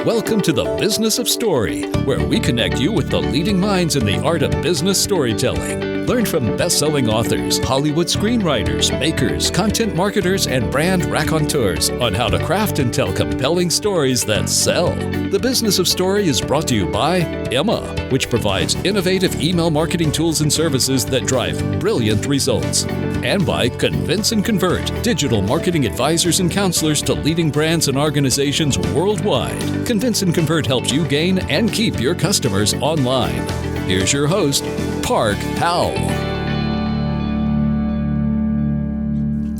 Welcome to the Business of Story, where we connect you with the leading minds in the art of business storytelling. Learn from best-selling authors, Hollywood screenwriters, makers, content marketers, and brand raconteurs on how to craft and tell compelling stories that sell. The Business of Story is brought to you by Emma, which provides innovative email marketing tools and services that drive brilliant results. And by Convince and Convert, digital marketing advisors and counselors to leading brands and organizations worldwide. Convince and Convert helps you gain and keep your customers online. Here's your host, Park Howell.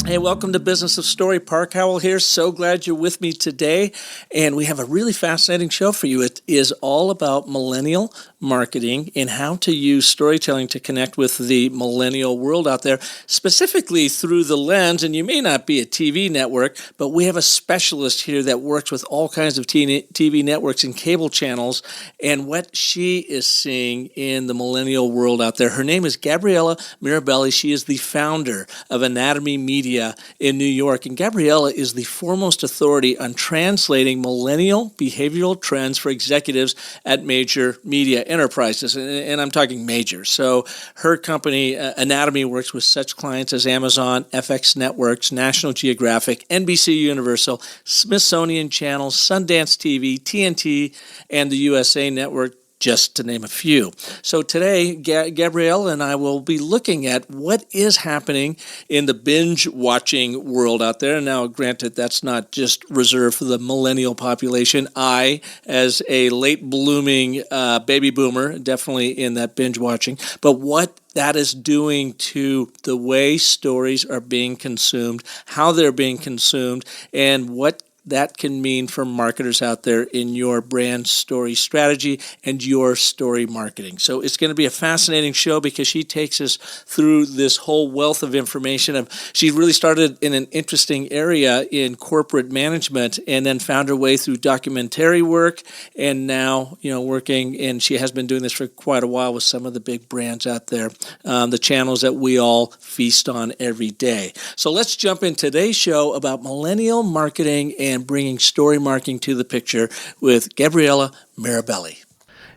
Hey, welcome to Business of Story. Park Howell here. So glad you're with me today. And we have a really fascinating show for you. It is all about millennial marketing and how to use storytelling to connect with the millennial world out there, specifically through the lens. And you may not be a TV network, but we have a specialist here that works with all kinds of TV networks and cable channels and what she is seeing in the millennial world out there. Her name is Gabriella Mirabelli. She is the founder of Anatomy Media in New York. And Gabriella is the foremost authority on translating millennial behavioral trends for executives at major media enterprises. And I'm talking major. So her company, Anatomy, works with such clients as Amazon, FX Networks, National Geographic, NBC Universal, Smithsonian Channel, Sundance TV, TNT, and the USA Network, just to name a few. So today, Gabrielle and I will be looking at what is happening in the binge-watching world out there. Now, granted, that's not just reserved for the millennial population. I, as a late-blooming baby boomer, definitely in that binge-watching. But what that is doing to the way stories are being consumed, how they're being consumed, and what that can mean for marketers out there in your brand story strategy and your story marketing. So it's going to be a fascinating show because she takes us through this whole wealth of information. She really started in an interesting area in corporate management and then found her way through documentary work and now, working, and she has been doing this for quite a while with some of the big brands out there, the channels that we all feast on every day. So let's jump in today's show about millennial marketing and bringing story marketing to the picture with Gabriella Mirabelli.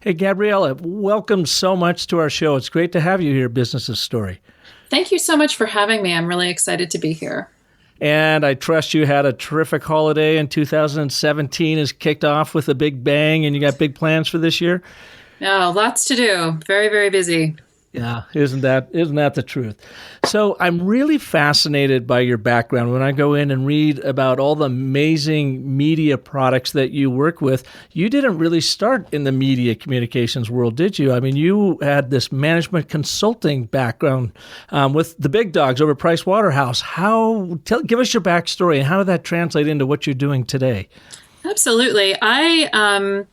Hey, Gabriella, welcome so much to our show. It's great to have you here, Business of Story. Thank you so much for having me. I'm really excited to be here. And I trust you had a terrific holiday and 2017 is kicked off with a big bang and you got big plans for this year? Oh, lots to do. Very, very busy. Yeah, isn't that the truth? So I'm really fascinated by your background. When I go in and read about all the amazing media products that you work with, you didn't really start in the media communications world, did you? I mean, you had this management consulting background with the big dogs over Price Waterhouse. Give us your backstory and how did that translate into what you're doing today? Absolutely. I'll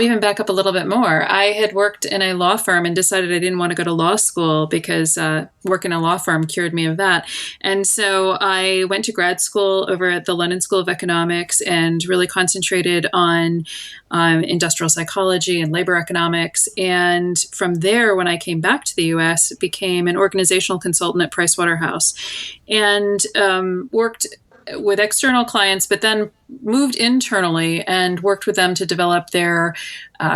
even back up a little bit more. I had worked in a law firm and decided I didn't want to go to law school because work in a law firm cured me of that. And so I went to grad school over at the London School of Economics and really concentrated on industrial psychology and labor economics. And from there, when I came back to the U.S., became an organizational consultant at Price Waterhouse and worked with external clients, but then moved internally and worked with them to develop their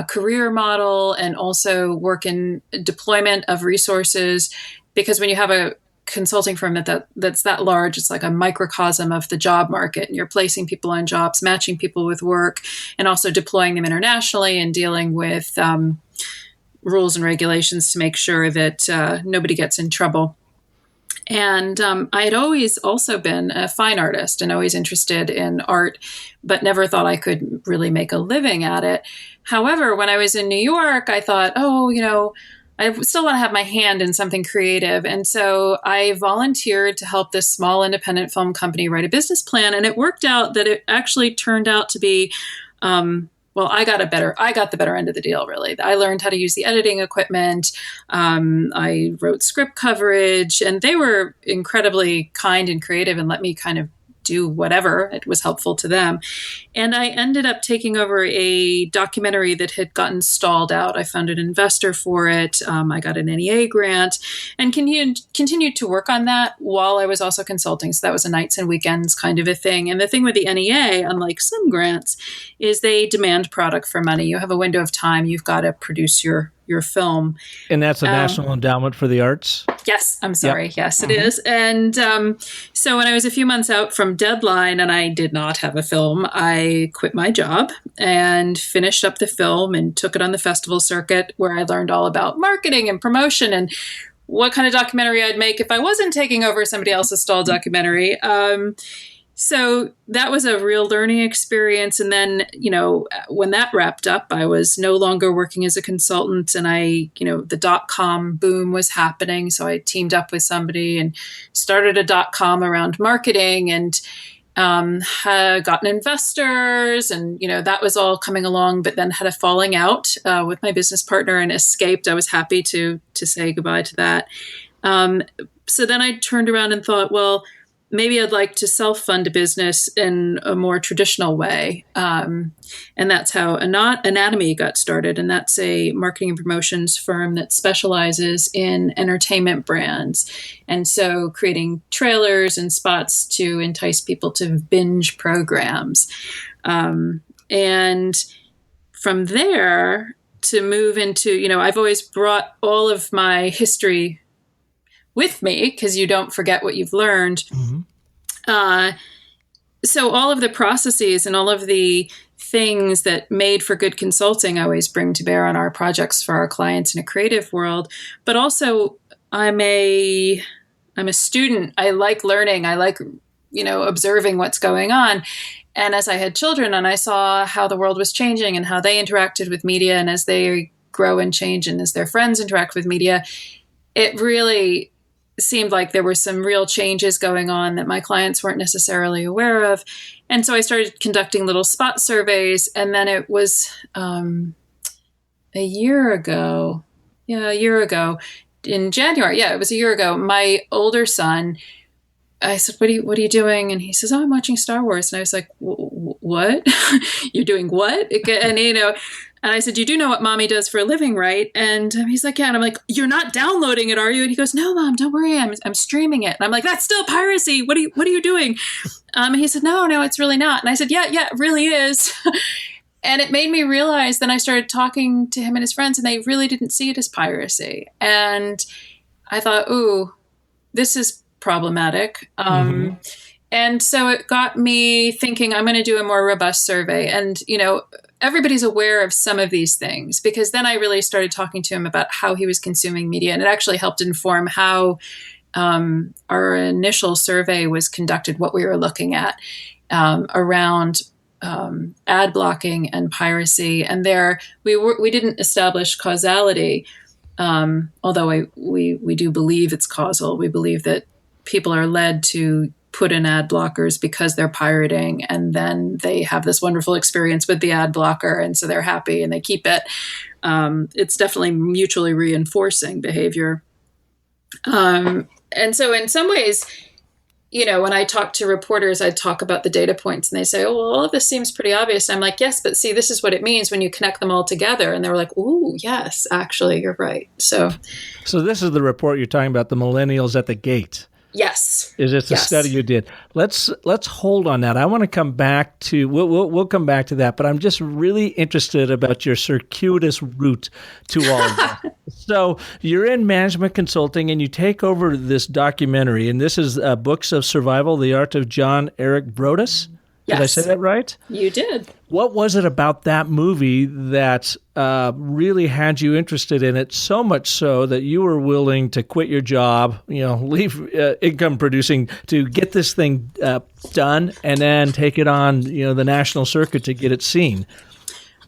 career model and also work in deployment of resources. Because when you have a consulting firm that's that large, it's like a microcosm of the job market. And you're placing people on jobs, matching people with work, and also deploying them internationally and dealing with rules and regulations to make sure that nobody gets in trouble. And I had always also been a fine artist and always interested in art, but never thought I could really make a living at it. However, when I was in New York, I thought, I still want to have my hand in something creative. And so I volunteered to help this small independent film company write a business plan. And it worked out that it actually turned out to be I got the better end of the deal, really. I learned how to use the editing equipment. I wrote script coverage, and they were incredibly kind and creative and let me kind of do whatever. It was helpful to them. And I ended up taking over a documentary that had gotten stalled out. I found an investor for it. I got an NEA grant and continued to work on that while I was also consulting. So that was a nights and weekends kind of a thing. And the thing with the NEA, unlike some grants, is they demand product for money. You have a window of time. You've got to produce your film. And that's a National Endowment for the Arts? Yes, I'm sorry. Yep. Yes, it is. And so when I was a few months out from deadline and I did not have a film, I quit my job and finished up the film and took it on the festival circuit, where I learned all about marketing and promotion and what kind of documentary I'd make if I wasn't taking over somebody else's stall documentary. So that was a real learning experience. And then, when that wrapped up, I was no longer working as a consultant, and the .com boom was happening. So I teamed up with somebody and started a .com around marketing, and had gotten investors, and, that was all coming along, but then had a falling out with my business partner and escaped. I was happy to say goodbye to that. So then I turned around and thought, well, maybe I'd like to self-fund a business in a more traditional way. And that's how Anatomy got started. And that's a marketing and promotions firm that specializes in entertainment brands. And so creating trailers and spots to entice people to binge programs. And from there to move into, I've always brought all of my history with me, because you don't forget what you've learned. Mm-hmm. So all of the processes and all of the things that made for good consulting, I always bring to bear on our projects for our clients in a creative world. But also, I'm a student. I like learning. I like, observing what's going on. And as I had children and I saw how the world was changing and how they interacted with media, and as they grow and change and as their friends interact with media, it really seemed like there were some real changes going on that my clients weren't necessarily aware of. And so I started conducting little spot surveys. And then it was a year ago in January. Yeah, it was a year ago. My older son, I said, what are you doing? And he says, oh, I'm watching Star Wars. And I was like, what? You're doing what? And I said, you do know what mommy does for a living, right? And he's like, yeah. And I'm like, you're not downloading it, are you? And he goes, no, Mom, don't worry. I'm streaming it. And I'm like, that's still piracy. What are you doing? And he said, no, it's really not. And I said, yeah, it really is. And it made me realize, then I started talking to him and his friends, and they really didn't see it as piracy. And I thought, ooh, this is problematic. And so it got me thinking, I'm going to do a more robust survey. And, everybody's aware of some of these things, because then I really started talking to him about how he was consuming media. And it actually helped inform how our initial survey was conducted, what we were looking at around ad blocking and piracy. And there we didn't establish causality, although we do believe it's causal. We believe that people are led to put in ad blockers because they're pirating, and then they have this wonderful experience with the ad blocker, and so they're happy and they keep it. It's definitely mutually reinforcing behavior. And so in some ways, when I talk to reporters, I talk about the data points, and they say, oh, well, all of this seems pretty obvious. And I'm like, yes, but see, this is what it means when you connect them all together. And they were like, ooh, yes, actually, you're right. So this is the report you're talking about, the Millennials at the Gate. Yes. Is it a study you did? Let's hold on that. I want to come back to, we'll come back to that, but I'm just really interested about your circuitous route to all of that. So you're in management consulting and you take over this documentary, and this is Books of Survival, The Art of John Eric Brodus. Did I say that right? You did. What was it about that movie that really had you interested in it, so much so that you were willing to quit your job, leave income producing to get this thing done and then take it on, the national circuit to get it seen?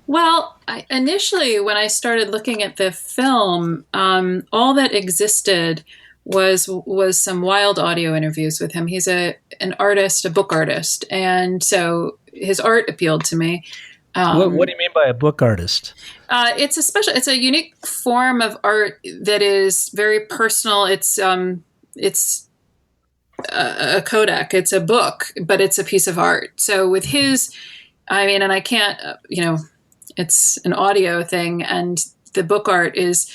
Well, initially when I started looking at the film, all that existed was some wild audio interviews with him. He's an artist, a book artist, and so his art appealed to me. What do you mean by a book artist? It's a unique form of art that is very personal. It's a codec. It's a book, but it's a piece of art. So with his, I mean, and I can't, it's an audio thing, and the book art is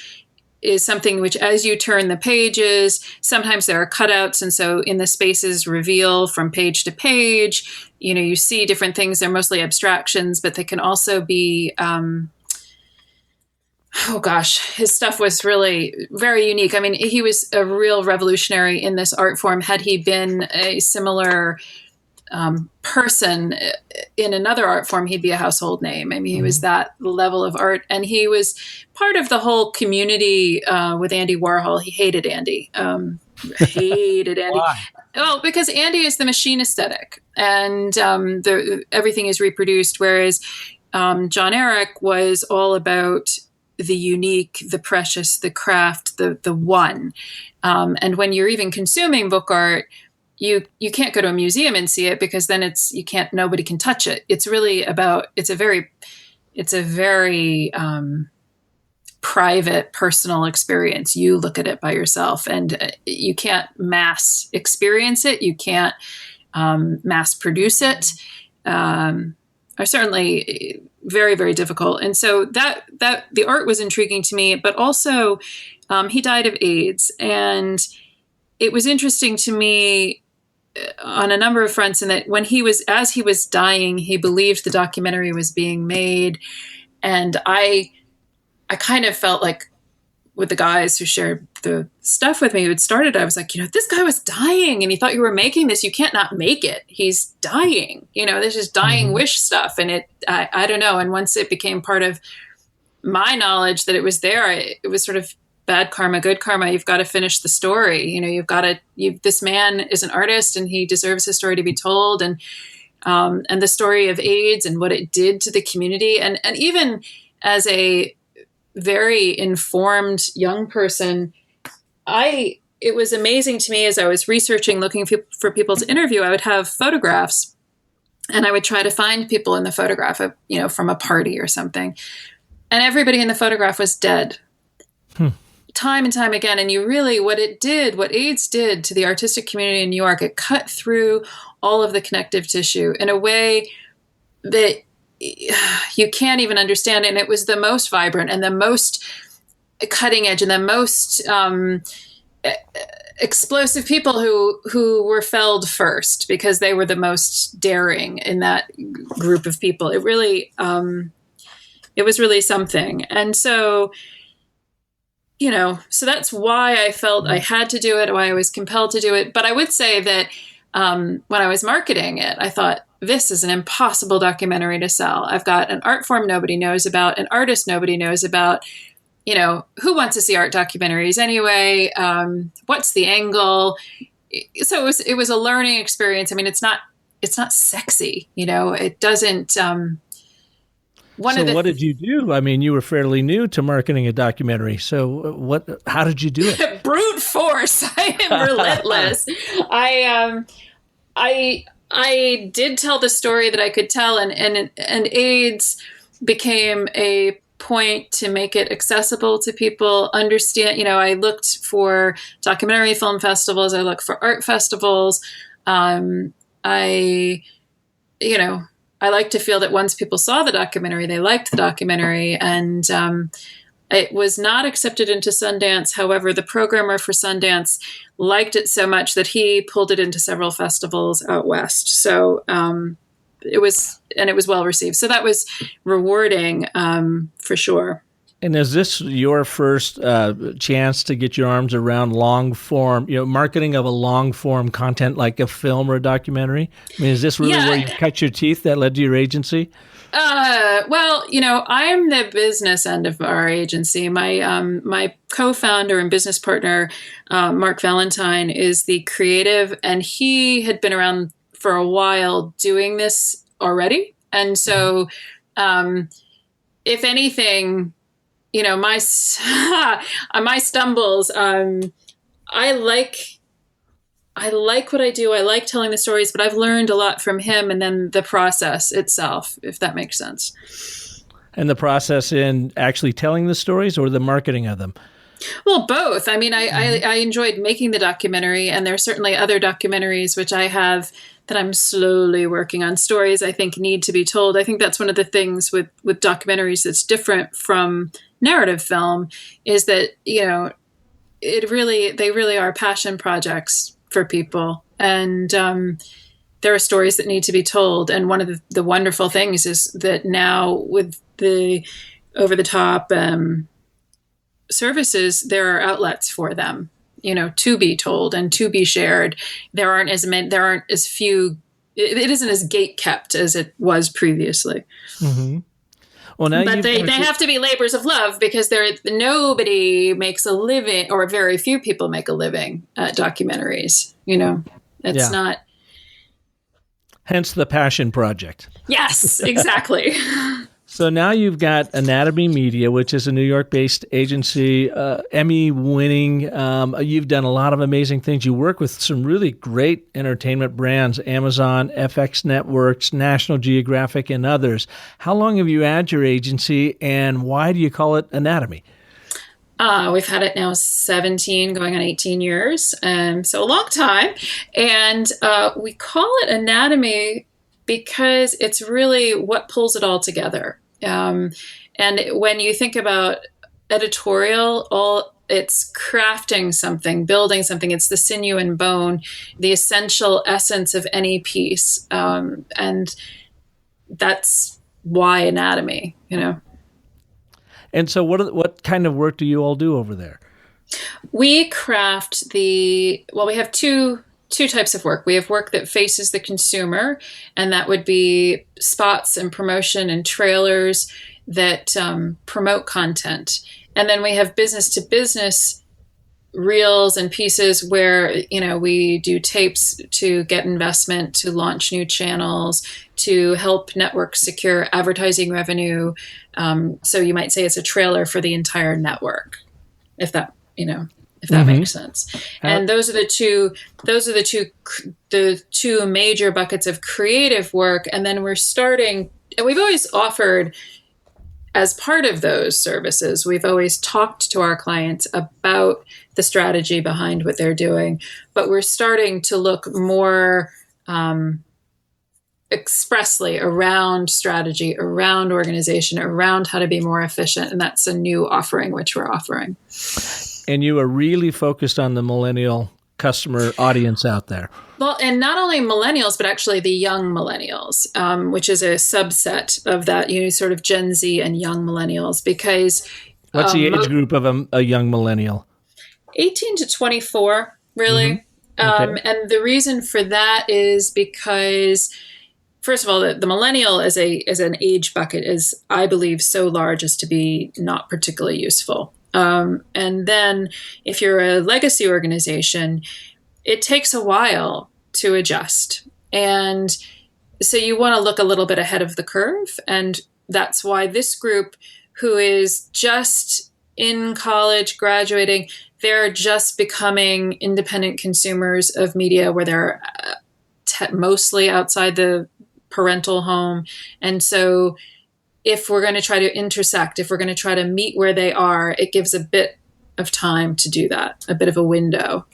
something which, as you turn the pages, sometimes there are cutouts, and so in the spaces reveal from page to page, you see different things. They're mostly abstractions, but they can also be, his stuff was really very unique. I mean, he was a real revolutionary in this art form. Had he been a similar person in another art form, he'd be a household name. I mean, he was that level of art, and he was part of the whole community with Andy Warhol. He hated Andy. Hated Andy. Why? Well, because Andy is the machine aesthetic, and everything is reproduced, whereas John Eric was all about the unique, the precious, the craft, the one. And when you're even consuming book art, you can't go to a museum and see it, because then nobody can touch it. It's really about, it's a very private, personal experience. You look at it by yourself, and you can't mass experience it. You can't mass produce it. Are certainly very, very difficult. And so that the art was intriguing to me, but also he died of AIDS. And it was interesting to me on a number of fronts, in that as he was dying, he believed the documentary was being made. And I kind of felt like, with the guys who shared the stuff with me who had started, I was like, this guy was dying, and he thought you were making this. You can't not make it. He's dying. This is dying wish stuff. And I don't know. And once it became part of my knowledge that it was there, it was sort of bad karma, good karma. You've got to finish the story. This man is an artist, and he deserves his story to be told. And the story of AIDS and what it did to the community. And even as a very informed young person, it was amazing to me as I was researching, looking for people to interview. I would have photographs, and I would try to find people in the photograph, from a party or something. And everybody in the photograph was dead. Time and time again. And what AIDS did to the artistic community in New York, it cut through all of the connective tissue in a way that you can't even understand. And it was the most vibrant and the most cutting edge and the most explosive people who were felled first, because they were the most daring in that group of people. It really, it was really something. And so, so that's why I felt I had to do it, why I was compelled to do it. But I would say that when I was marketing it, I thought, this is an impossible documentary to sell. I've got an art form nobody knows about, an artist nobody knows about. Who wants to see art documentaries anyway? What's the angle? So it was a learning experience. I mean, it's not sexy. It doesn't. What did you do? I mean, you were fairly new to marketing a documentary. So how did you do it? Brute force. I am relentless. I did tell the story that I could tell, and AIDS became a point to make it accessible to people. Understand, I looked for documentary film festivals. I looked for art festivals. I like to feel that once people saw the documentary, they liked the documentary, and it was not accepted into Sundance. However, the programmer for Sundance liked it so much that he pulled it into several festivals out west. So it was well received. So that was rewarding for sure. And is this your first chance to get your arms around long form, marketing of a long form content like a film or a documentary? I mean, is this really where you cut your teeth that led to your agency? Well, I'm the business end of our agency. My co-founder and business partner, Mark Valentine, is the creative, and he had been around for a while doing this already. And so, if anything, my stumbles, I like what I do. I like telling the stories, but I've learned a lot from him, and then the process itself, if that makes sense. And the process in actually telling the stories or the marketing of them? Well, both. I mean, I enjoyed making the documentary, and there are certainly other documentaries which I have that I'm slowly working on. Stories I think need to be told. I think that's one of the things with documentaries that's different from narrative film is that, they really are passion projects for people. And there are stories that need to be told. And one of the wonderful things is that now with the over-the-top services, there are outlets for them, to be told and to be shared. There aren't as few. It isn't as gate kept as it was previously. Mm-hmm. Well, now, but they have to be labors of love because nobody makes a living, or very few people make a living at documentaries. It's not. Hence the passion project. Yes, exactly. So now you've got Anatomy Media, which is a New York-based agency, Emmy-winning. You've done a lot of amazing things. You work with some really great entertainment brands, Amazon, FX Networks, National Geographic, and others. How long have you had your agency, and why do you call it Anatomy? We've had it now 17, going on 18 years, so a long time. And we call it Anatomy because it's really what pulls it all together. And when you think about editorial, it's crafting something, building something. It's the sinew and bone, the essential essence of any piece. And that's why Anatomy, And so what kind of work do you all do over there? We craft we have two types of work. We have work that faces the consumer, and that would be spots and promotion and trailers that promote content. And then we have business to business reels and pieces where, we do tapes to get investment, to launch new channels, to help networks secure advertising revenue. So you might say it's a trailer for the entire network, if that makes sense. And those are the two major buckets of creative work. And then we've always offered, as part of those services, we've always talked to our clients about the strategy behind what they're doing, but we're starting to look more expressly around strategy, around organization, around how to be more efficient. And that's a new offering, which we're offering. And you are really focused on the millennial customer audience out there. Well, and not only millennials, but actually the young millennials, which is a subset of that, sort of Gen Z and young millennials, because... What's the age group of a young millennial? 18 to 24, really. Mm-hmm. Okay. And the reason for that is because, first of all, the millennial as an age bucket is, I believe, so large as to be not particularly useful. And then if you're a legacy organization, it takes a while to adjust. And so you want to look a little bit ahead of the curve. And that's why this group, who is just in college, graduating, they're just becoming independent consumers of media where they're mostly outside the parental home. And so if we're going to try to intersect, if we're going to try to meet where they are, it gives a bit of time to do that, a bit of a window.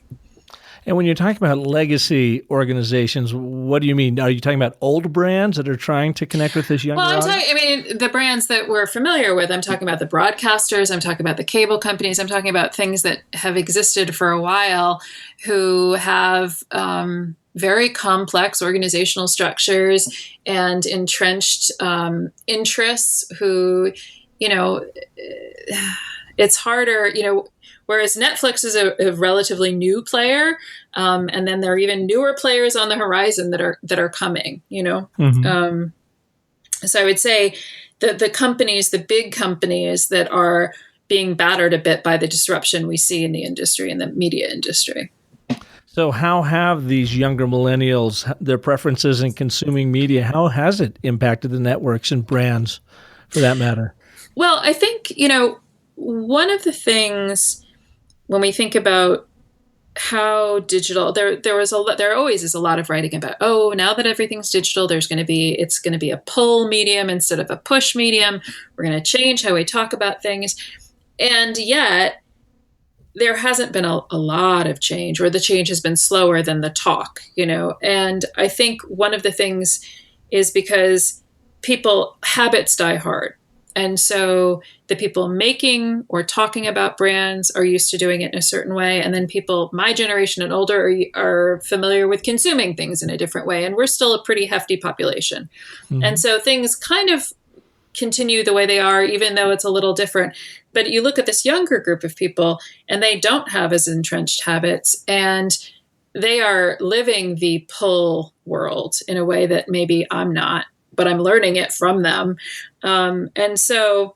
And when you're talking about legacy organizations, what do you mean? Are you talking about old brands that are trying to connect with this younger audience? The brands that we're familiar with, I'm talking about the broadcasters, I'm talking about the cable companies, I'm talking about things that have existed for a while who have very complex organizational structures and entrenched interests who, it's harder, whereas Netflix is a relatively new player, and then there are even newer players on the horizon that are coming, Mm-hmm. So I would say that the big companies that are being battered a bit by the disruption we see in the industry, in the media industry. So how have these younger millennials, their preferences in consuming media, how has it impacted the networks and brands for that matter? Well, I think, one of the things when we think about how digital, there always is a lot of writing about, now that everything's digital, it's going to be a pull medium instead of a push medium. We're going to change how we talk about things. And yet there hasn't been a lot of change, or the change has been slower than the talk, And I think one of the things is because habits die hard. And so the people making or talking about brands are used to doing it in a certain way. And then people, my generation and older, are familiar with consuming things in a different way. And we're still a pretty hefty population. Mm-hmm. And so things kind of continue the way they are, even though it's a little different. But you look at this younger group of people, and they don't have as entrenched habits, and they are living the pull world in a way that maybe I'm not, but I'm learning it from them. And so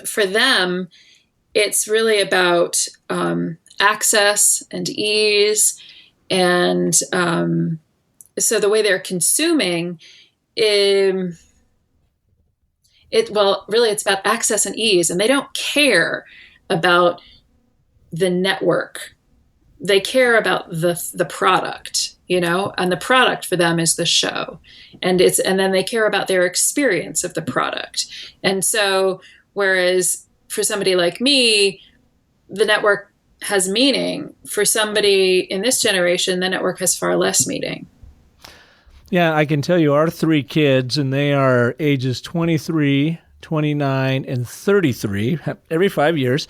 for them, it's really about access and ease. And so the way they're consuming, it's about access and ease. And they don't care about the network. They care about the product, and the product for them is the show. And then they care about their experience of the product. And so, whereas for somebody like me, the network has meaning. For somebody in this generation, the network has far less meaning. Yeah, I can tell you our 3 kids, and they are ages 23, 29, and 33, every 5 years.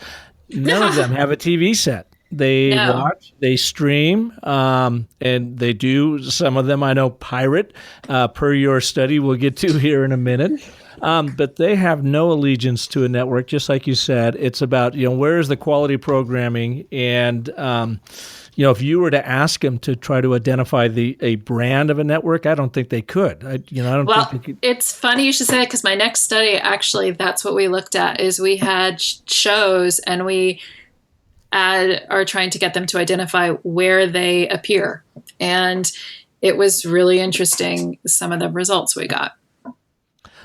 None of them have a TV set. They watch, they stream, and they do, some of them I know, pirate, per your study we'll get to here in a minute. But they have no allegiance to a network, just like you said. It's about, where is the quality programming? And, if you were to ask them to try to identify a brand of a network, I don't think they could. I don't think they could. It's funny you should say it, because my next study, actually, that's what we looked at, is we had shows, and we are trying to get them to identify where they appear. And it was really interesting, some of the results we got.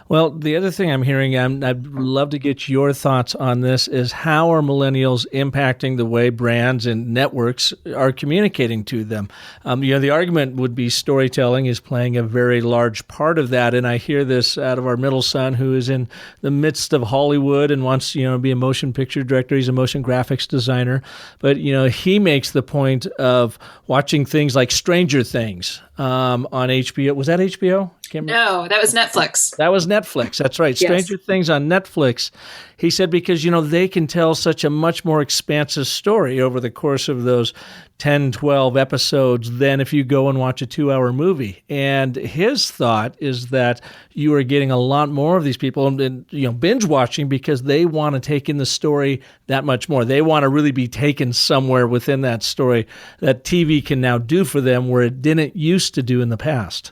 Well, the other thing I'm hearing, I'd love to get your thoughts on this, is how are millennials impacting the way brands and networks are communicating to them? The argument would be storytelling is playing a very large part of that. And I hear this out of our middle son, who is in the midst of Hollywood and wants, to be a motion picture director. He's a motion graphics designer. But, he makes the point of watching things like Stranger Things on HBO. Was that HBO? No, that was Netflix. That was Netflix. That's right. Yes. Stranger Things on Netflix. He said because, they can tell such a much more expansive story over the course of those 10, 12 episodes than if you go and watch a 2-hour movie. And his thought is that you are getting a lot more of these people binge watching because they want to take in the story that much more. They want to really be taken somewhere within that story that TV can now do for them where it didn't used to do in the past.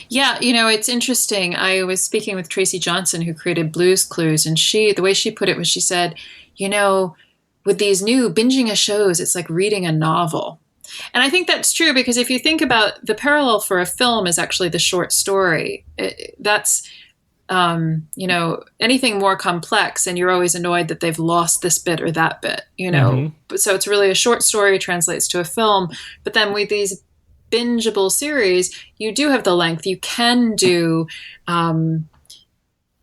Yeah, it's interesting. I was speaking with Tracy Johnson, who created Blue's Clues, and the way she put it was, she said, with these new binging of shows, it's like reading a novel. And I think that's true, because if you think about the parallel for a film is actually the short story. That's, anything more complex, and you're always annoyed that they've lost this bit or that bit, Mm-hmm. So it's really a short story translates to a film. But then with these bingeable series, you do have the length. You can do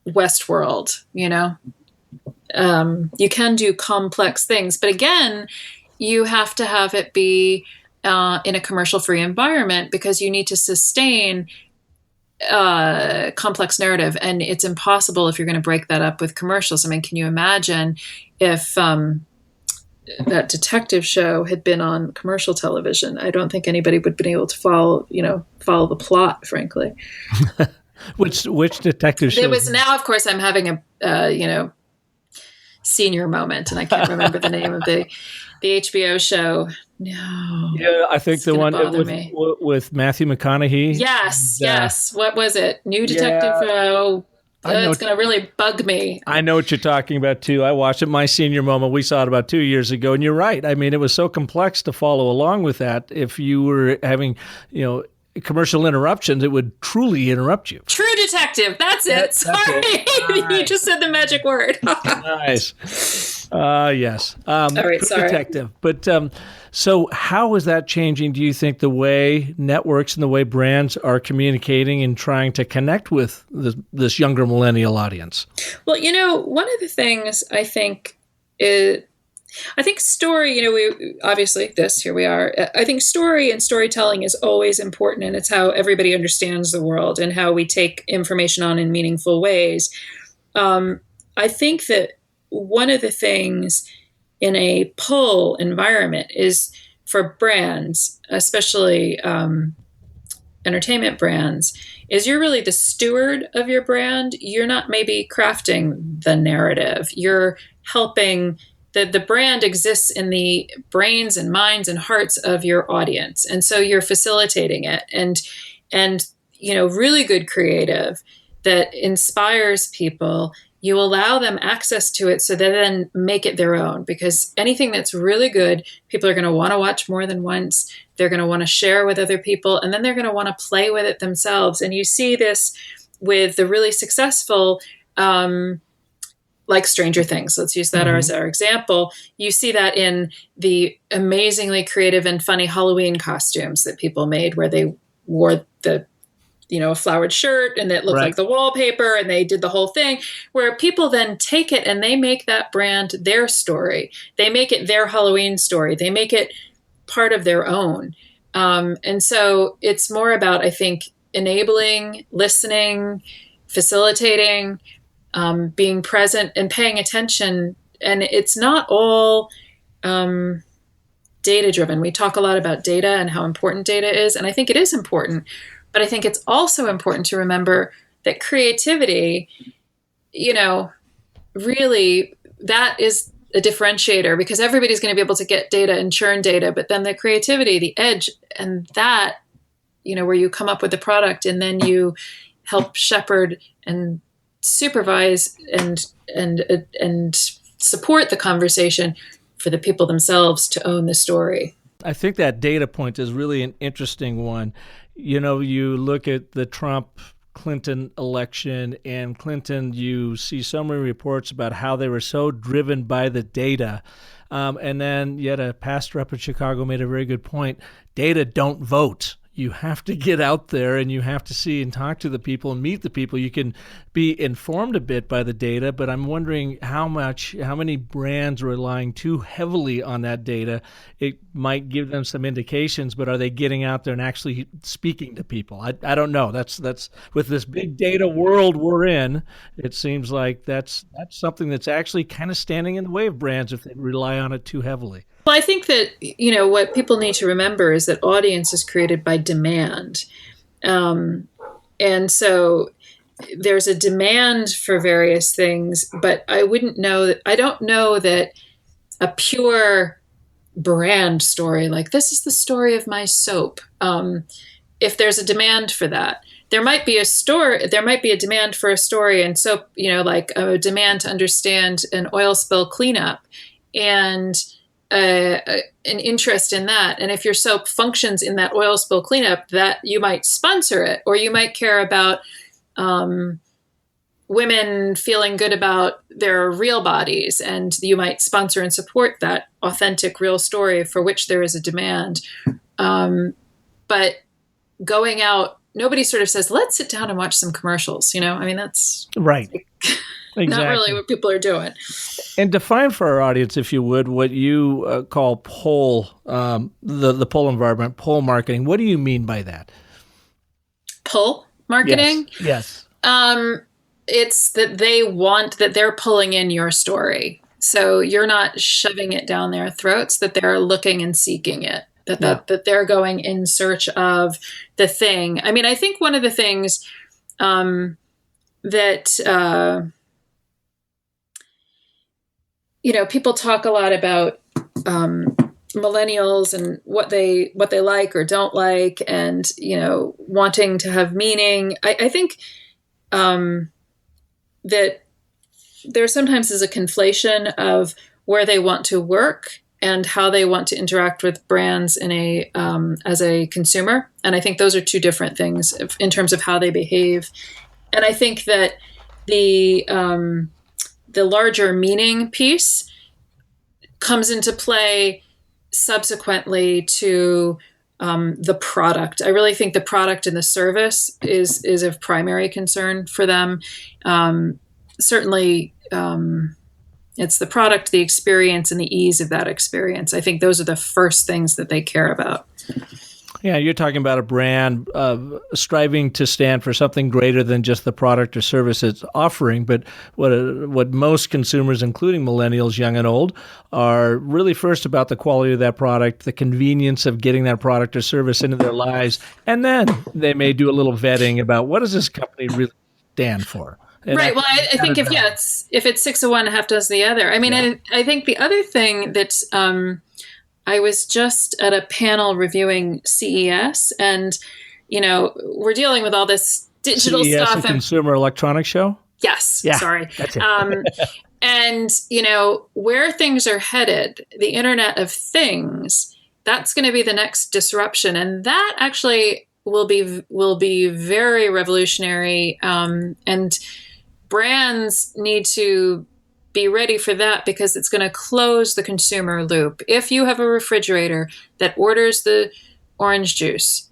Westworld, you can do complex things. But again, you have to have it be in a commercial-free environment, because you need to sustain complex narrative. And it's impossible if you're going to break that up with commercials. I mean, can you imagine if that detective show had been on commercial television? I don't think anybody would have been able to follow the plot, frankly. Which detective show? It was, now, of course, I'm having a senior moment, and I can't remember the name of the HBO show. No. Yeah, I think the one with Matthew McConaughey. Yes. What was it? New Detective? Yeah. It's going to really bug me. I know what you're talking about, too. I watched it, my senior moment. We saw it about 2 years ago. And you're right. I mean, it was so complex to follow along with that. If you were having, commercial interruptions, it would truly interrupt you. True Detective. That's it. Sorry. Nice. You just said the magic word. Nice. Yes. All right, sorry. Detective. But so how is that changing, do you think, the way networks and the way brands are communicating and trying to connect with this younger millennial audience? Well, one of the things I think is I think story, we obviously here we are. I think story and storytelling is always important, and it's how everybody understands the world and how we take information on in meaningful ways. I think that one of the things in a pull environment is for brands, especially entertainment brands, is you're really the steward of your brand. You're not maybe crafting the narrative. You're helping. The brand exists in the brains and minds and hearts of your audience. And so you're facilitating it. And really good creative that inspires people, you allow them access to it so they then make it their own. Because anything that's really good, people are going to want to watch more than once. They're going to want to share with other people, and then they're going to want to play with it themselves. And you see this with the really successful like Stranger Things. Let's use that as our example. You see that in the amazingly creative and funny Halloween costumes that people made, where they wore the, a flowered shirt and it looked like the wallpaper, and they did the whole thing, where people then take it and they make that brand their story. They make it their Halloween story. They make it part of their own. And so it's more about, I think, enabling, listening, facilitating, being present and paying attention. And it's not all data driven. We talk a lot about data and how important data is. And I think it is important, but I think it's also important to remember that creativity, really that is a differentiator, because everybody's going to be able to get data and churn data, but then the creativity, the edge, and that, where you come up with the product and then you help shepherd and supervise and support the conversation for the people themselves to own the story. I think that data point is really an interesting one. You look at the Trump-Clinton election, and Clinton, you see so many reports about how they were so driven by the data. And then yet a pastor up in Chicago made a very good point. Data don't vote. You have to get out there and you have to see and talk to the people and meet the people. You can be informed a bit by the data, but I'm wondering how many brands are relying too heavily on that data. It might give them some indications, but are they getting out there and actually speaking to people? I don't know. That's with this big data world we're in, it seems like that's something that's actually kind of standing in the way of brands if they rely on it too heavily. Well, I think that, what people need to remember is that audience is created by demand. And so there's a demand for various things, but I don't know that a pure brand story, like this is the story of my soap. If there's a demand for that, there might be a demand for a story and soap, like a demand to understand an oil spill cleanup and an interest in that. And if your soap functions in that oil spill cleanup, that you might sponsor it, or you might care about women feeling good about their real bodies, and you might sponsor and support that authentic, real story for which there is a demand. But going out, nobody sort of says, let's sit down and watch some commercials. That's right. Exactly. Not really what people are doing. And define for our audience, if you would, what you call pull, the pull environment, pull marketing. What do you mean by that? Pull marketing? Yes. It's that they're pulling in your story. So you're not shoving it down their throats, that they're looking and seeking it, that they're going in search of the thing. I mean, I think one of the things that people talk a lot about millennials and what they like or don't like, and wanting to have meaning. I think that there sometimes is a conflation of where they want to work and how they want to interact with brands as a consumer. And I think those are two different things in terms of how they behave. And I think that the larger meaning piece comes into play subsequently to the product. I really think the product and the service is of primary concern for them. Certainly, It's the product, the experience, and the ease of that experience. I think those are the first things that they care about. Yeah, you're talking about a brand striving to stand for something greater than just the product or service it's offering. But what most consumers, including millennials, young and old, are really first about the quality of that product, the convenience of getting that product or service into their lives, and then they may do a little vetting about what does this company really stand for. And right. Well, I think if it's 6 of one, half does the other. I mean, yeah. I think the other thing that's I was just at a panel reviewing CES, and we're dealing with all this digital CES, stuff. A Consumer Electronics Show. Yes. Yeah, sorry. That's it. And where things are headed, the Internet of Things, that's going to be the next disruption, and that actually will be very revolutionary. And brands need to be ready for that, because it's going to close the consumer loop. If you have a refrigerator that orders the orange juice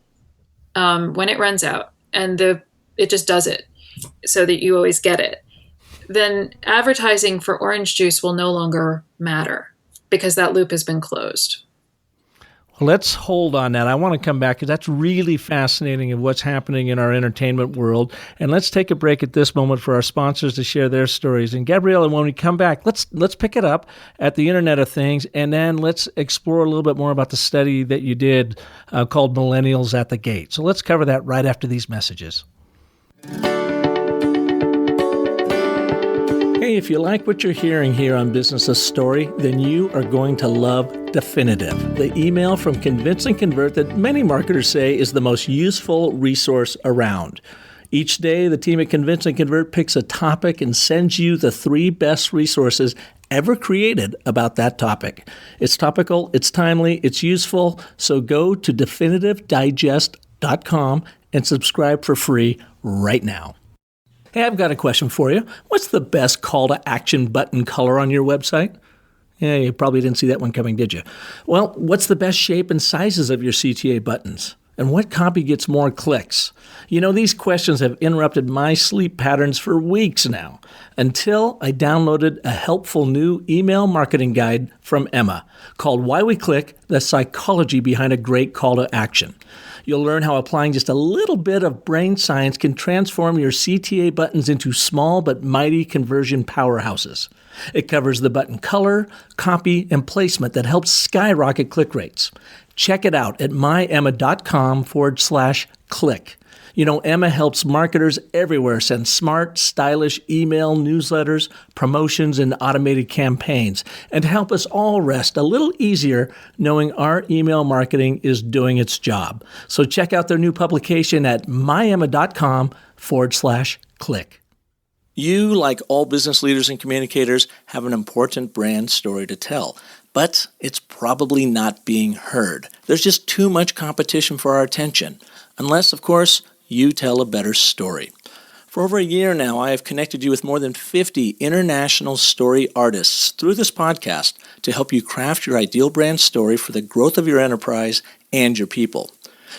when it runs out, and it just does it so that you always get it, then advertising for orange juice will no longer matter, because that loop has been closed. Let's hold on that. I want to come back because that's really fascinating of what's happening in our entertainment world. And let's take a break at this moment for our sponsors to share their stories. And Gabriella, when we come back, let's pick it up at the Internet of Things, and then let's explore a little bit more about the study that you did called Millennials at the Gate. So let's cover that right after these messages. Hey, if you like what you're hearing here on Business of Story, then you are going to love Definitive, the email from Convince and Convert that many marketers say is the most useful resource around. Each day, the team at Convince and Convert picks a topic and sends you the 3 best resources ever created about that topic. It's topical, it's timely, it's useful, so go to definitivedigest.com and subscribe for free right now. Hey, I've got a question for you. What's the best call to action button color on your website? Yeah, you probably didn't see that one coming, did you? Well, what's the best shape and sizes of your CTA buttons? And what copy gets more clicks? These questions have interrupted my sleep patterns for weeks now, until I downloaded a helpful new email marketing guide from Emma called Why We Click: The Psychology Behind a Great Call to Action. You'll learn how applying just a little bit of brain science can transform your CTA buttons into small but mighty conversion powerhouses. It covers the button color, copy, and placement that helps skyrocket click rates. Check it out at myemma.com/click. Emma helps marketers everywhere send smart, stylish email newsletters, promotions, and automated campaigns, and to help us all rest a little easier knowing our email marketing is doing its job. So check out their new publication at myemma.com/click. You, like all business leaders and communicators, have an important brand story to tell, but it's probably not being heard. There's just too much competition for our attention, unless, of course, you tell a better story. For over a year now, I have connected you with more than 50 international story artists through this podcast to help you craft your ideal brand story for the growth of your enterprise and your people.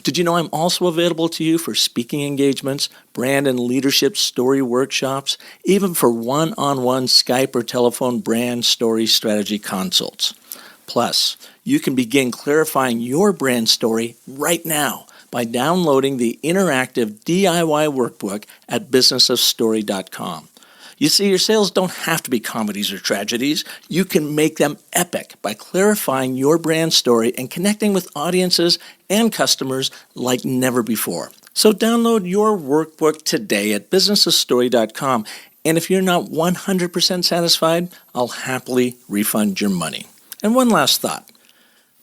Did you know I'm also available to you for speaking engagements, brand and leadership story workshops, even for one-on-one Skype or telephone brand story strategy consults? Plus, you can begin clarifying your brand story right now by downloading the interactive DIY workbook at businessofstory.com. You see, your sales don't have to be comedies or tragedies. You can make them epic by clarifying your brand story and connecting with audiences and customers like never before. So download your workbook today at businessofstory.com. And if you're not 100% satisfied, I'll happily refund your money. And one last thought.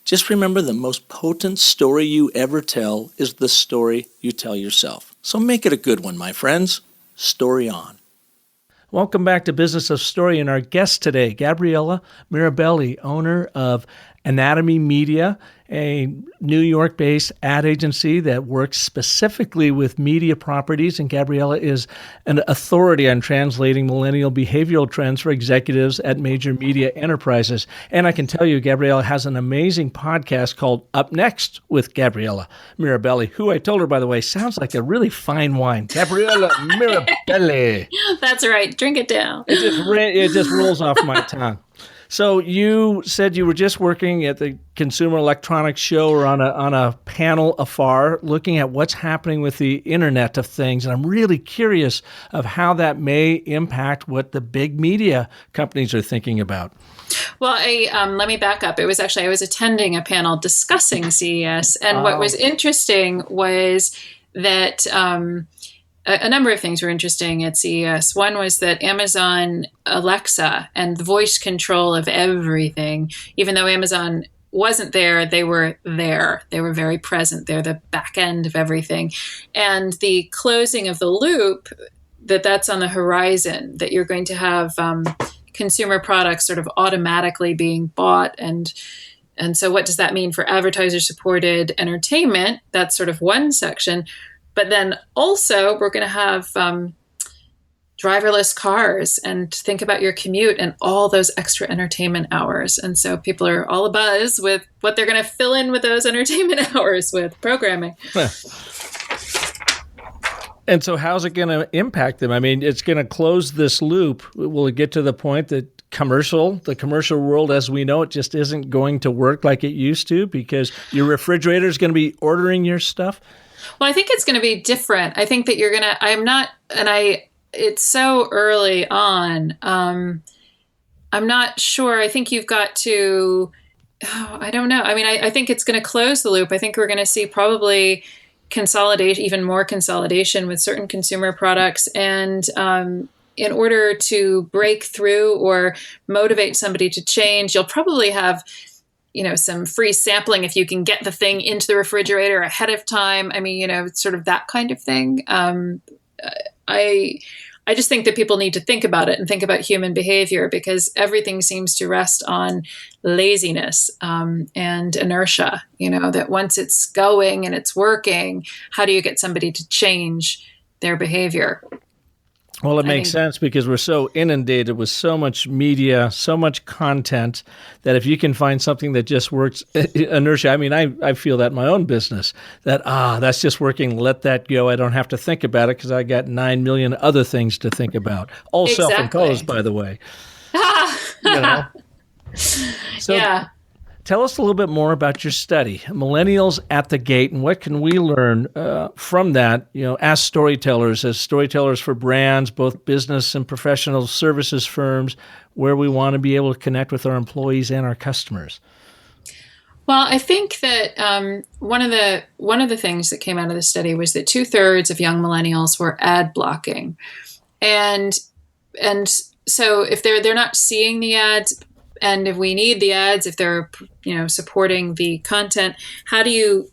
Just remember, the most potent story you ever tell is the story you tell yourself. So make it a good one, my friends. Story on. Welcome back to Business of Story, and our guest today, Gabriella Mirabelli, owner of Anatomy Media, a New York-based ad agency that works specifically with media properties, and Gabriella is an authority on translating millennial behavioral trends for executives at major media enterprises. And I can tell you, Gabriella has an amazing podcast called Up Next with Gabriella Mirabelli, who I told her, by the way, sounds like a really fine wine. Gabriella Mirabelli. That's right. Drink it down. It just rolls off my tongue. So you said you were just working at the Consumer Electronics Show or on a panel afar, looking at what's happening with the Internet of Things. And I'm really curious of how that may impact what the big media companies are thinking about. Well, let me back up. I was attending a panel discussing CES. And what was interesting was that a number of things were interesting at CES. One was that Amazon Alexa and the voice control of everything, even though Amazon wasn't there, they were there. They were very present. They're the back end of everything. And the closing of the loop, that's on the horizon, that you're going to have consumer products sort of automatically being bought. And so what does that mean for advertiser-supported entertainment? That's sort of one section. But then also we're going to have driverless cars, and think about your commute and all those extra entertainment hours. And so people are all abuzz with what they're going to fill in with those entertainment hours with programming. And so how's it going to impact them? I mean, it's going to close this loop. Will it get to the point that the commercial world as we know it just isn't going to work like it used to because your refrigerator is going to be ordering your stuff? Well, I think it's going to be different. I think that it's so early on. I'm not sure. I think you've got to, I don't know. I mean, I think it's going to close the loop. I think we're going to see probably even more consolidation with certain consumer products. And in order to break through or motivate somebody to change, you'll probably have some free sampling if you can get the thing into the refrigerator ahead of time. I mean, sort of that kind of thing. I just think that people need to think about it and think about human behavior, because everything seems to rest on laziness and inertia, that once it's going and it's working, how do you get somebody to change their behavior? Well, it makes sense because we're so inundated with so much media, so much content, that if you can find something that just works, inertia, I mean, I feel that in my own business, that, that's just working, let that go. I don't have to think about it because I got 9 million other things to think about. All exactly. Self-imposed, by the way. So, yeah. Tell us a little bit more about your study, Millennials at the Gate, and what can we learn from that, as storytellers for brands, both business and professional services firms, where we want to be able to connect with our employees and our customers. Well, I think that one of the things that came out of the study was that 2/3 of young millennials were ad blocking, and so if they're not seeing the ads. And if we need the ads, if they're, supporting the content, how do you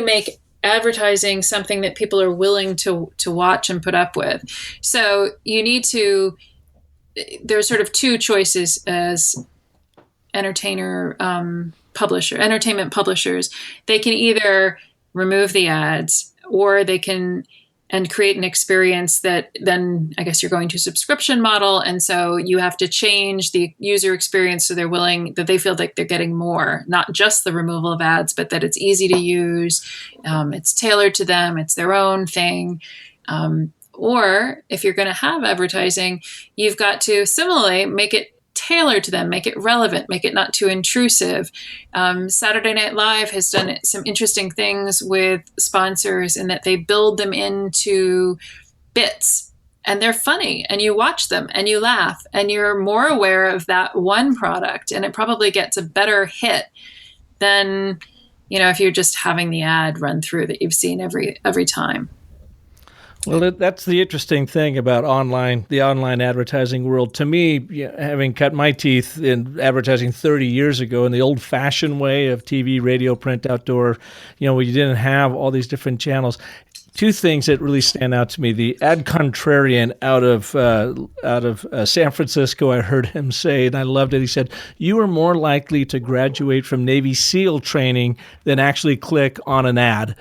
make advertising something that people are willing to watch and put up with? So there's sort of two choices as entertainment publishers. They can either remove the ads, or they can and create an experience that then I guess you're going to a subscription model. And so you have to change the user experience so that they feel like they're getting more, not just the removal of ads, but that it's easy to use. It's tailored to them. It's their own thing. Or if you're going to have advertising, you've got to similarly make it tailored to them, make it relevant, make it not too intrusive. Saturday Night Live has done some interesting things with sponsors in that they build them into bits, and they're funny, and you watch them and you laugh, and you're more aware of that one product, and it probably gets a better hit than if you're just having the ad run through that you've seen every time. Well, that's the interesting thing about the online advertising world. To me, having cut my teeth in advertising 30 years ago in the old-fashioned way of TV, radio, print, outdoor, where you didn't have all these different channels, two things that really stand out to me. The ad contrarian out of San Francisco, I heard him say, and I loved it. He said, "You are more likely to graduate from Navy SEAL training than actually click on an ad."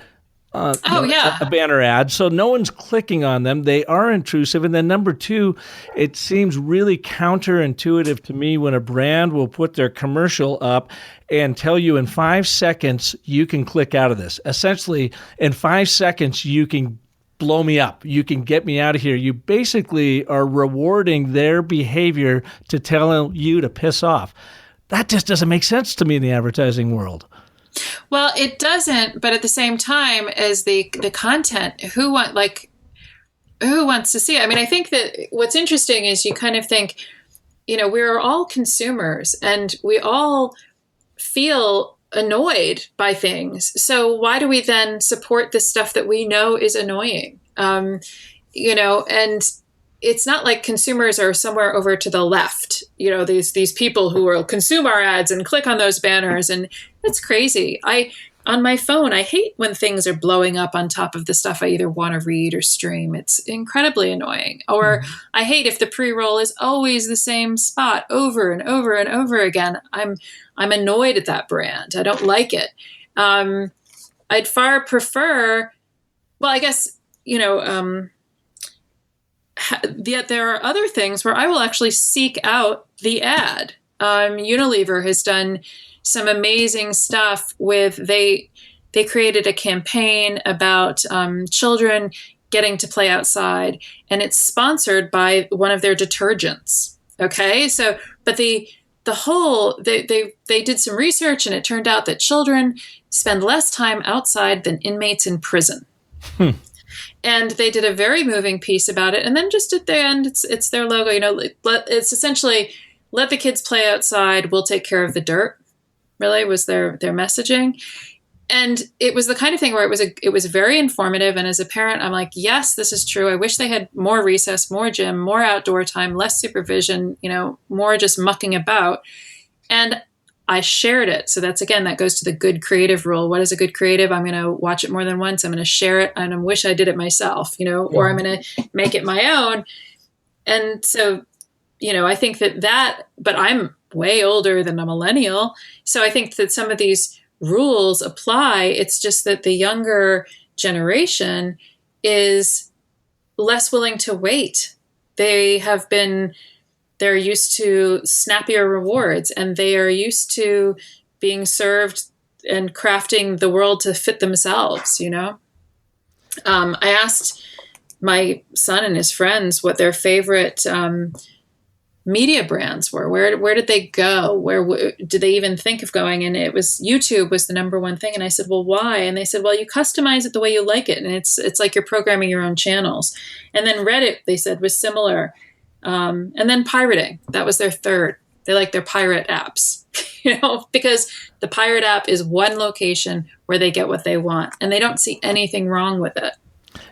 A banner ad. So no one's clicking on them. They are intrusive. And then number two, it seems really counterintuitive to me when a brand will put their commercial up and tell you in 5 seconds, you can click out of this. Essentially, in 5 seconds, you can blow me up. You can get me out of here. You basically are rewarding their behavior to tell you to piss off. That just doesn't make sense to me in the advertising world. Well, it doesn't, but at the same time as the content, who wants to see it? I mean, I think that what's interesting is you kind of think, we're all consumers and we all feel annoyed by things. So why do we then support the stuff that we know is annoying? And it's not like consumers are somewhere over to the left, these people who will consume our ads and click on those banners. And it's crazy. On my phone, I hate when things are blowing up on top of the stuff I either want to read or stream. It's incredibly annoying. Or I hate if the pre-roll is always the same spot over and over and over again. I'm annoyed at that brand. I don't like it. I'd far prefer, well, I guess, yet there are other things where I will actually seek out the ad. Unilever has done some amazing stuff they created a campaign about children getting to play outside, and it's sponsored by one of their detergents. Okay, so but they did some research, and it turned out that children spend less time outside than inmates in prison. And they did a very moving piece about it. And then just at the end, it's their logo. It's essentially, let the kids play outside. We'll take care of the dirt. Really was their messaging. And it was the kind of thing where it was very informative. And as a parent, I'm like, yes, this is true. I wish they had more recess, more gym, more outdoor time, less supervision, more just mucking about. And I shared it. So that goes to the good creative rule. What is a good creative? I'm going to watch it more than once. I'm going to share it, and I wish I did it myself, or I'm going to make it my own. And so, I think that, but I'm way older than a millennial. So I think that some of these rules apply. It's just that the younger generation is less willing to wait. They're used to snappier rewards, and they are used to being served and crafting the world to fit themselves, I asked my son and his friends what their favorite media brands were. Where did they go? Where did they even think of going? And it was YouTube was the number one thing. And I said, well, why? And they said, well, you customize it the way you like it. And it's like you're programming your own channels. And then Reddit, they said, was similar. And then pirating, that was their third. They like their pirate apps, because the pirate app is one location where they get what they want, and they don't see anything wrong with it.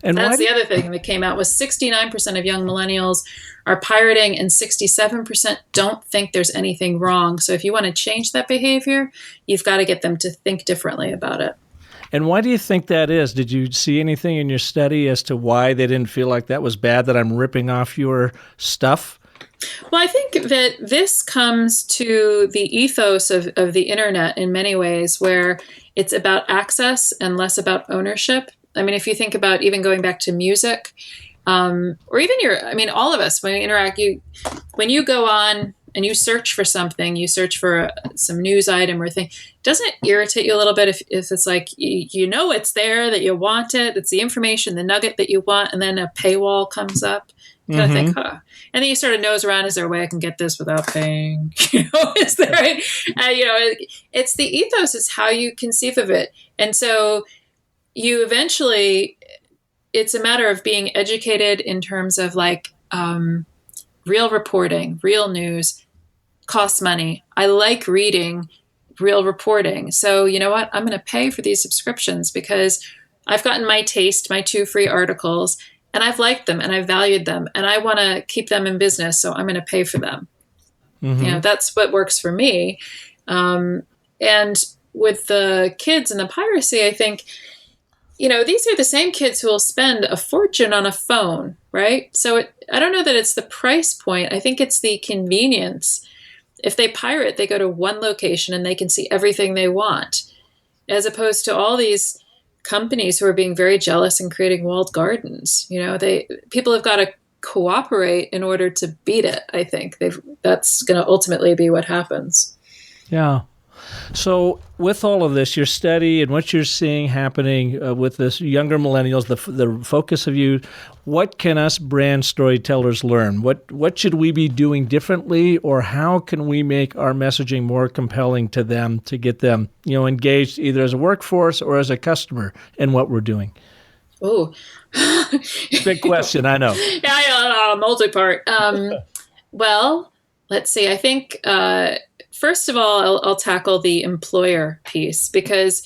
And that's the other thing that came out was 69% of young millennials are pirating, and 67% don't think there's anything wrong. So if you want to change that behavior, you've got to get them to think differently about it. And why do you think that is? Did you see anything in your study as to why they didn't feel like that was bad, that I'm ripping off your stuff? Well, I think that this comes to the ethos of the internet in many ways, where it's about access and less about ownership. I mean, if you think about even going back to music, or even all of us, when we interact, when you go on and you search for something, you search for some news item or thing, doesn't it irritate you a little bit if it's like, it's there, that you want it, it's the information, the nugget that you want, and then a paywall comes up? You kind of think, huh. And then you sort of nose around, is there a way I can get this without paying? Is there, it's the ethos, it's how you conceive of it. And so you eventually, it's a matter of being educated in terms of real reporting, real news costs money. I like reading real reporting. So you know what? I'm going to pay for these subscriptions because I've gotten my taste, my 2 free articles, and I've liked them and I've valued them, and I want to keep them in business. So I'm going to pay for them. That's what works for me. And with the kids and the piracy, I think, these are the same kids who will spend a fortune on a phone, right? So I don't know that it's the price point. I think it's the convenience. If they pirate, they go to one location and they can see everything they want, as opposed to all these companies who are being very jealous and creating walled gardens. People have got to cooperate in order to beat it. I think that's going to ultimately be what happens. Yeah. So with all of this, your study and what you're seeing happening with this younger millennials, the focus of you, what can us brand storytellers learn? What should we be doing differently, or how can we make our messaging more compelling to them to get them, engaged either as a workforce or as a customer in what we're doing? Oh, big question, I know. Yeah, I know, multi-part. Well, let's see. I think first of all, I'll tackle the employer piece, because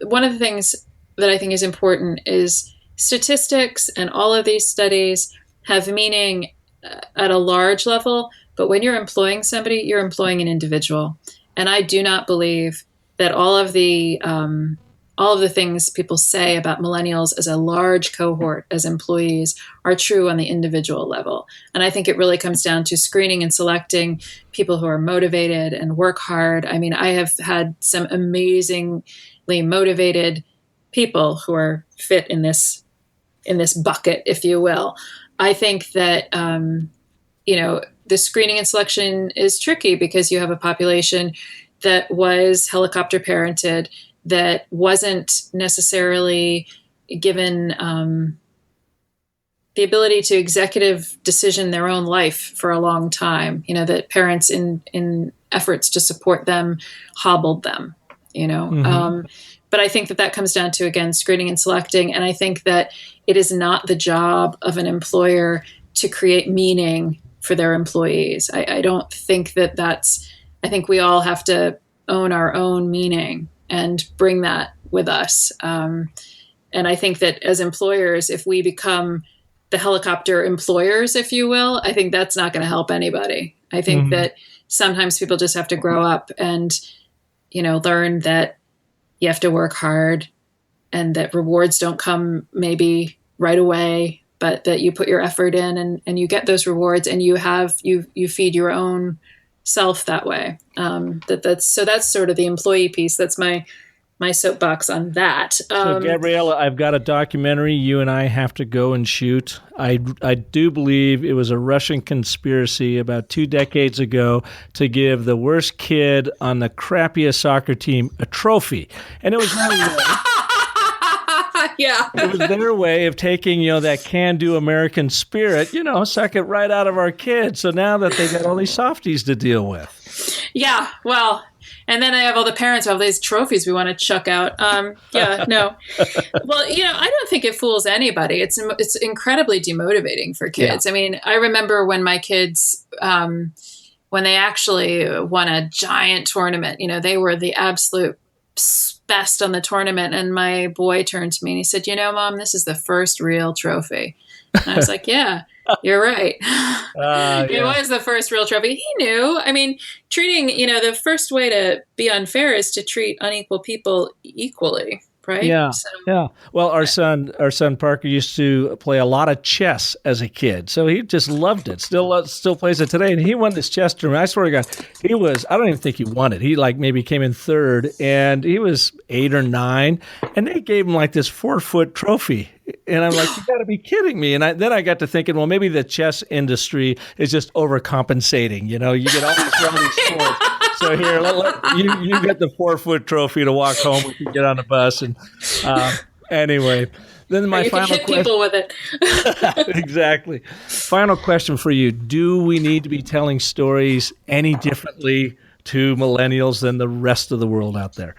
one of the things that I think is important is statistics, and all of these studies have meaning at a large level. But when you're employing somebody, you're employing an individual, and I do not believe that all of the things people say about millennials as a large cohort as employees are true on the individual level. And I think it really comes down to screening and selecting people who are motivated and work hard. I mean, I have had some amazingly motivated people who are fit in this bucket, if you will. I think that, the screening and selection is tricky because you have a population that was helicopter parented, that wasn't necessarily given the ability to executive decision their own life for a long time, that parents in efforts to support them hobbled them, Mm-hmm. But I think that comes down to, again, screening and selecting. And I think that it is not the job of an employer to create meaning for their employees. I don't think I think we all have to own our own meaning and bring that with us. And I think that as employers, if we become the helicopter employers, if you will, I think that's not going to help anybody. I think that sometimes people just have to grow up and, learn that you have to work hard, and that rewards don't come maybe right away, but that you put your effort in and you get those rewards, and you feed your own self that way. That's sort of the employee piece. That's my soapbox on that. So Gabriella, I've got a documentary you and I have to go and shoot. I do believe it was a Russian conspiracy about 2 decades ago to give the worst kid on the crappiest soccer team a trophy. And it was their way. Yeah. It was their way of taking, that can-do American spirit, suck it right out of our kids. So now that they got all these softies to deal with. Yeah, well, and then I have all the parents of all these trophies we want to chuck out. Yeah, no. Well, I don't think it fools anybody. It's incredibly demotivating for kids. Yeah. I mean, I remember when my kids, when they actually won a giant tournament, they were the absolute best on the tournament. And my boy turned to me and he said, Mom, this is the first real trophy. And I was like, yeah. You're right. It was the first real trophy. He knew. I mean, treating, the first way to be unfair is to treat unequal people equally, right? Yeah. Yeah. Well, our son Parker used to play a lot of chess as a kid, so he just loved it. Still plays it today, and he won this chess tournament. I swear to God, I don't even think he won it. He maybe came in third, and he was 8 or 9, and they gave him this 4-foot trophy. And I'm like, you got to be kidding me. And then I got to thinking, well, maybe the chess industry is just overcompensating. You get all these sports. So here, you get the 4-foot trophy to walk home. We can get on the bus. And anyway, then my final question. You can hit people with it. Exactly. Final question for you. Do we need to be telling stories any differently to millennials than the rest of the world out there?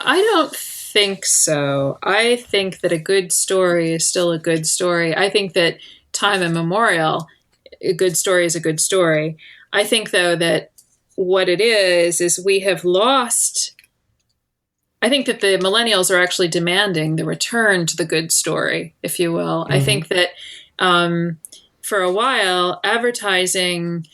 I don't think so. I think that a good story is still a good story. I think that time immemorial, a good story is a good story. I think, though, that what it is we have lost. I think that the millennials are actually demanding the return to the good story, if you will. Mm-hmm. I think that for a while, advertising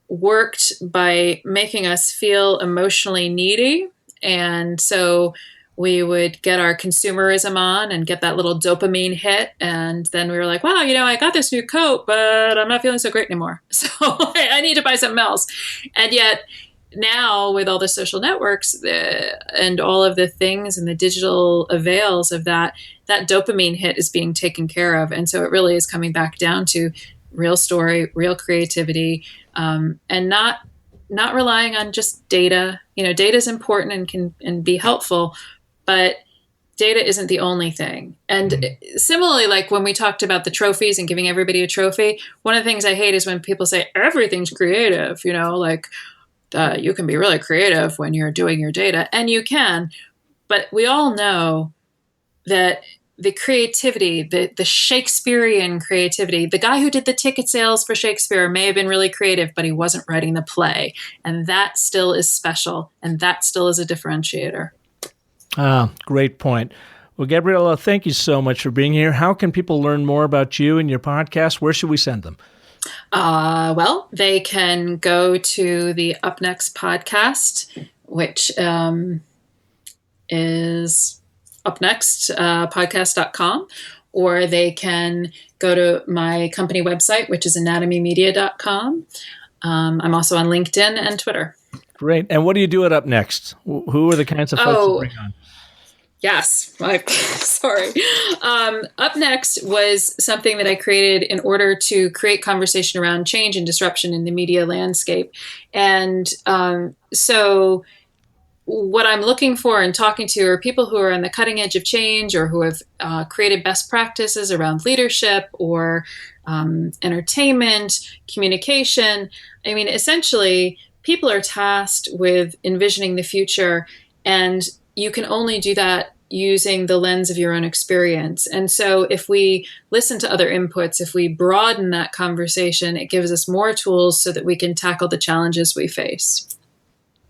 worked by making us feel emotionally needy And so we would get our consumerism on and get that little dopamine hit. And then we were like, wow, I got this new coat, but I'm not feeling so great anymore. So I need to buy something else. And yet now with all the social networks and all of the things and the digital avails of that dopamine hit is being taken care of. And so it really is coming back down to real story, real creativity, and not relying on just data. Data is important and be helpful, but data isn't the only thing. And similarly, like when we talked about the trophies and giving everybody a trophy, one of the things I hate is when people say everything's creative, you can be really creative when you're doing your data, and you can, but we all know that the creativity, the Shakespearean creativity, the guy who did the ticket sales for Shakespeare may have been really creative, but he wasn't writing the play. And that still is special. And that still is a differentiator. Great point. Well, Gabriella, thank you so much for being here. How can people learn more about you and your podcast? Where should we send them? Well, they can go to the Up Next podcast, which is upnextpodcast.com, or they can go to my company website, which is anatomymedia.com. I'm also on LinkedIn and Twitter. Great. And what do you do at Up Next? Who are the kinds of folks you bring on? Yes. Sorry. Up Next was something that I created in order to create conversation around change and disruption in the media landscape. And so what I'm looking for and talking to are people who are on the cutting edge of change, or who have created best practices around leadership or entertainment, communication. I mean, essentially, people are tasked with envisioning the future, and you can only do that using the lens of your own experience. And so if we listen to other inputs, if we broaden that conversation, it gives us more tools so that we can tackle the challenges we face.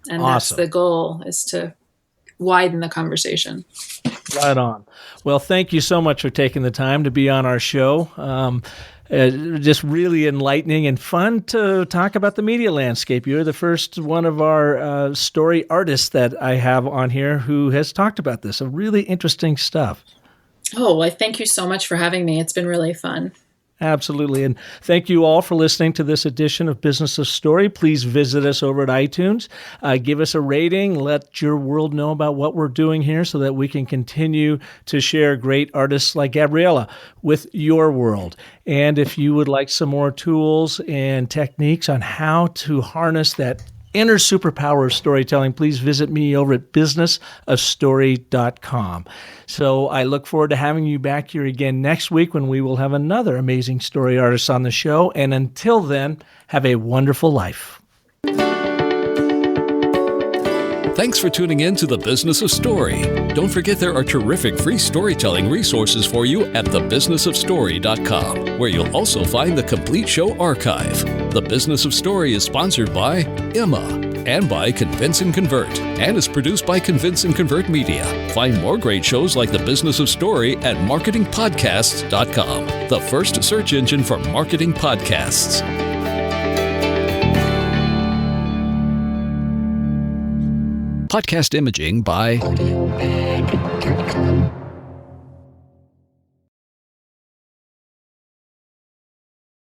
And awesome. That's the goal, is to widen the conversation. Right on. Well, thank you so much for taking the time to be on our show. Just really enlightening and fun to talk about the media landscape. You're the first one of our story artists that I have on here who has talked about this. So really interesting stuff. Oh, well, thank you so much for having me. It's been really fun. Absolutely. And thank you all for listening to this edition of Business of Story. Please visit us over at iTunes. Give us a rating. Let your world know about what we're doing here so that we can continue to share great artists like Gabriella with your world. And if you would like some more tools and techniques on how to harness that inner superpower of storytelling, please visit me over at businessofstory.com. So I look forward to having you back here again next week when we will have another amazing story artist on the show. And until then, have a wonderful life. Thanks for tuning in to The Business of Story. Don't forget there are terrific free storytelling resources for you at thebusinessofstory.com, where you'll also find the complete show archive. The Business of Story is sponsored by Emma and by Convince and Convert, and is produced by Convince and Convert Media. Find more great shows like The Business of Story at marketingpodcasts.com, the first search engine for marketing podcasts. Podcast imaging by